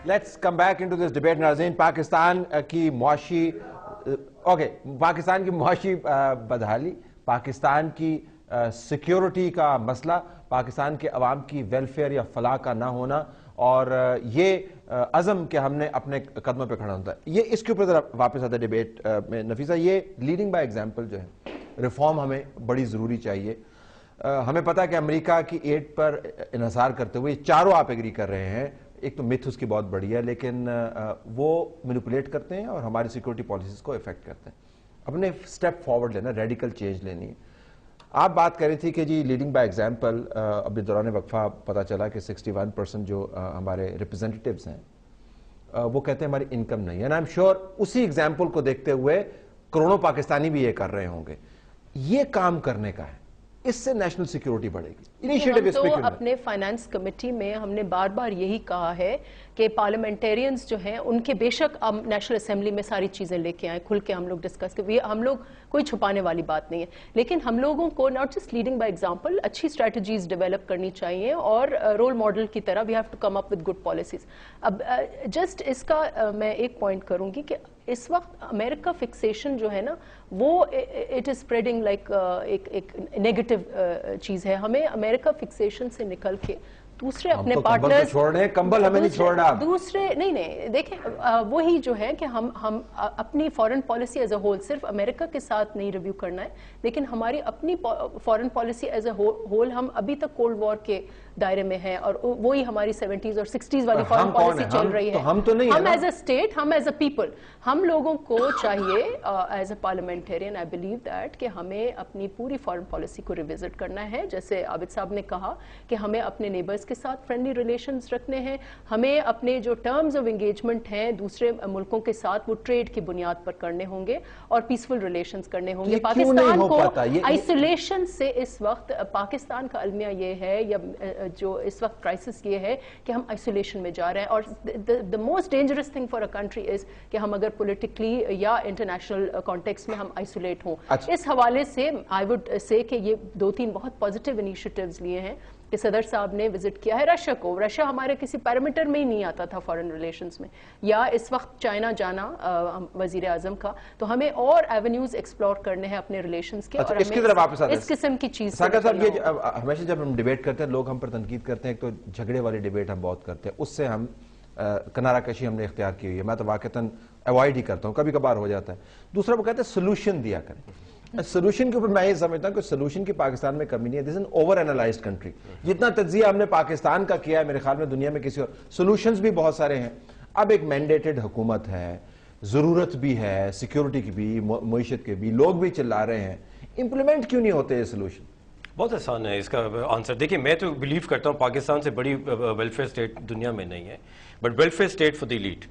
Let's come back into this debate. ناظرین, پاکستان کی معاشی بدحالی, پاکستان کی سیکیورٹی کا مسئلہ, پاکستان کے عوام کی ویلفیئر یا فلاح کا نہ ہونا, اور یہ عزم کہ ہم نے اپنے قدموں پہ کھڑا ہوتا ہے, یہ اس کے اوپر ذرا واپس آتا ہے ڈیبیٹ میں. نفیسہ, یہ لیڈنگ بائی ایگزامپل جو ہے, ریفارم ہمیں بڑی ضروری چاہیے. ہمیں پتا ہے کہ امریکہ کی ایڈ پر انحصار کرتے ہوئے چاروں آپ ایگری کر رہے ہیں. ایک تو میتھ اس کی بہت بڑی ہے, لیکن وہ مینیپولیٹ کرتے ہیں اور ہماری سیکورٹی پالیسیز کو افیکٹ کرتے ہیں. اپنے سٹیپ فارورڈ لینا, ریڈیکل چینج لینی ہے. آپ بات کر رہی تھی کہ جی لیڈنگ بائی ایگزامپل. ابھی دوران وقفہ پتہ چلا کہ 61% جو ہمارے ریپرزینٹیٹیوز ہیں وہ کہتے ہیں ہماری انکم نہیں ہے. اینڈ آئی ایم شیور اسی ایگزامپل کو دیکھتے ہوئے کروڑوں پاکستانی بھی یہ کر رہے ہوں گے. یہ کام کرنے کا ہے, اس سے نیشنل سیکیورٹی بڑھے گی. ہم تو اپنے فائنانس کمیٹی میں ہم نے بار بار یہی کہا ہے کہ پارلیمنٹیرینز جو ہیں ان کے بے شک ہم نیشنل اسمبلی میں ساری چیزیں لے کے آئیں, کھل کے ہم لوگ ڈسکس کریں. ہم لوگ کوئی چھپانے والی بات نہیں ہے, لیکن ہم لوگوں کو not just leading by example, اچھی اسٹریٹجیز ڈیولپ کرنی چاہیے اور رول ماڈل کی طرح we have to come up with good policies. اب جسٹ اس کا میں ایک پوائنٹ کروں گی کہ اس وقت امریکہ فکسیشن جو ہے نا وہ اٹ از اسپریڈنگ لائک ایک نیگیٹو چیز ہے. ہمیں امریکہ فکسیشن سے نکل کے دوسرے اپنے پارٹنرز چھوڑنے, کمبل ہمیں نہیں چھوڑنا. دوسرے نہیں دیکھیں, وہی جو ہے کہ ہم اپنی foreign policy as a whole صرف امریکہ کے ساتھ نہیں ریویو کرنا ہے, لیکن ہماری اپنی foreign policy as a whole. ہم ابھی تک کولڈ وار کے دائرے میں ہیں اور وہی ہماری 70s اور 60s والی فورن پالیسی چل رہی ہے. ہم ایز اے اسٹیٹ, ہم ایز اے پیپل, ہم لوگوں کو چاہیے as a parliamentarian, I believe that کہ ہمیں اپنی پوری فورن پالیسی کو ریوزٹ کرنا ہے. جیسے عابد صاحب نے کہا کہ ہمیں اپنے نیبرز کے ساتھ فرینڈلی ریلیشنز رکھنے ہیں, ہمیں اپنے جو ٹرمز آف انگیجمنٹ ہیں دوسرے ملکوں کے ساتھ وہ ٹریڈ کی بنیاد پر کرنے ہوں گے اور پیسفل ریلیشنز کرنے ہوں گے. پاکستان کو آئسولیشن سے اس وقت پاکستان کا المیہ یہ ہے, یا جو اس وقت کرائسس یہ ہے کہ ہم آئسولیشن میں جا رہے ہیں. اور the most dangerous thing for a country is کہ ہم اگر پولیٹیکلی یا انٹرنیشنل کانٹیکس میں ہم آئسولیٹ ہوں. اس حوالے سے آئی وڈ سے کہ یہ 2-3 بہت پازیٹیو انیشیٹیوز لیے ہیں کہ صدر صاحب نے وزٹ کیا ہے رشیا کو. رشیا ہمارے کسی پیرامیٹر میں ہی نہیں آتا تھا فارن ریلیشنز میں, یا اس وقت چائنا جانا وزیر اعظم کا. تو ہمیں اور ایونیوز ایکسپلور کرنے ہیں اپنے ریلیشنز کے, اور ہمیں اس قسم کی چیز ساقہ صاحب. یہ ہمیشہ جب ہم ڈیبیٹ کرتے ہیں لوگ ہم پر تنقید کرتے ہیں, ایک تو جھگڑے والی ڈیبیٹ ہم بہت کرتے ہیں, اس سے ہم کنارہ کشی ہم نے اختیار کی ہوئی ہے. میں تو واقعتاً اوائڈ ہی کرتا ہوں, کبھی کبھار ہو جاتا ہے. دوسرا وہ کہتے ہیں سولوشن دیا کریں. سولوشن کے اوپر میں یہ سمجھتا ہوں کہ سولوشن کی پاکستان میں کمی نہیں ہے. This is an over analysed country. جتنا تجزیہ ہم نے پاکستان کا کیا ہے میرے خیال میں دنیا میں کسی اور. سولوشنز بھی بہت سارے ہیں. اب ایک مینڈیٹڈ حکومت ہے, ضرورت بھی ہے سیکیورٹی کی بھی, معیشت کے بھی, لوگ بھی چلا رہے ہیں, امپلیمنٹ کیوں نہیں ہوتے یہ سولوشن؟ بہت آسان ہے اس کا آنسر. دیکھیں, میں تو بلیو کرتا ہوں پاکستان سے بڑی ویلفیئر اسٹیٹ دنیا میں نہیں ہے, but welfare state for the elite.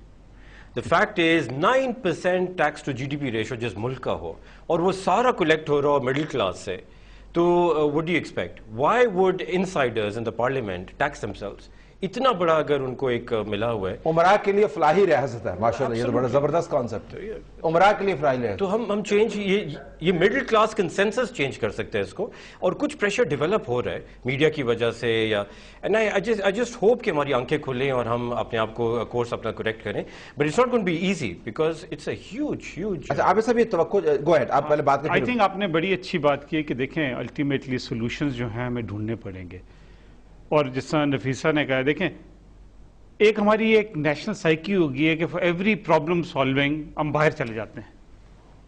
The fact is 9% tax to GDP ratio جس ملک کا ہو اور وہ سارا کلیکٹ ہو رہا ہو مڈل کلاس سے, تو what do you expect? Why would insiders in the parliament tax themselves? اتنا بڑا اگر ان کو ایک ملا ہوا ہے. عمرہ کے لیے فلاحی ریاست ہے, ماشاءاللہ, یہ تو بڑا زبردست کانسیپٹ ہے. عمرہ کے لیے فلاحی ریاست, تو ہم چینج, یہ مڈل کلاس کنسنسس چینج کر سکتے ہیں اس کو. اور کچھ پریشر ڈیولپ ہو رہا ہے میڈیا کی وجہ سے, یا I just hope کہ ہماری آنکھیں کھلیں اور ہم اپنے آپ کو کورس اپنا کریکٹ کریں. But it's not going to be easy because it's a huge. اچھا عابد صاحب, یہ توقع, گو ایہڈ, آپ پہلے بات کریں. آئی تھنک آپ نے بڑی اچھی بات کی ہے کہ دیکھیں الٹیمیٹلی سولوشنز جو ہیں ہمیں ڈھونڈنے پڑیں گے. اور جس طرح نفیسہ نے کہا, دیکھیں ایک ہماری ایک نیشنل سائیکی ہوگی ہے کہ فار ایوری پرابلم سالونگ ہم باہر چلے جاتے ہیں.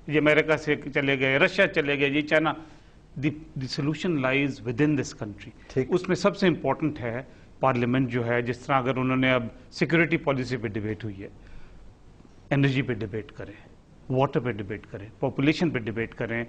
یہ امریکہ سے چلے گئے, رشیا چلے گئے, یہ China. The solution lies within this country. اس میں سب سے امپورٹنٹ ہے پارلیمنٹ جو ہے. جس طرح اگر انہوں نے اب سیکورٹی پالیسی پہ ڈیبیٹ ہوئی ہے, انرجی پہ ڈیبیٹ کریں, واٹر پہ ڈیبیٹ کریں, پاپولیشن پہ ڈیبیٹ کریں,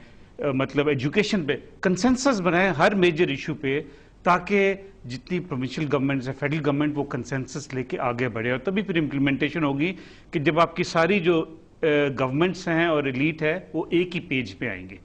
مطلب ایجوکیشن پہ کنسنسس بنائیں ہر میجر ایشو پہ, تاکہ جتنی پروونشل گورنمنٹس ہے, فیڈرل گورنمنٹ وہ کنسنسس لے کے آگے بڑھے. اور تبھی پھر امپلیمنٹیشن ہوگی کہ جب آپ کی ساری جو گورنمنٹس ہیں اور ایلیٹ ہے وہ ایک ہی پیج پہ آئیں گے.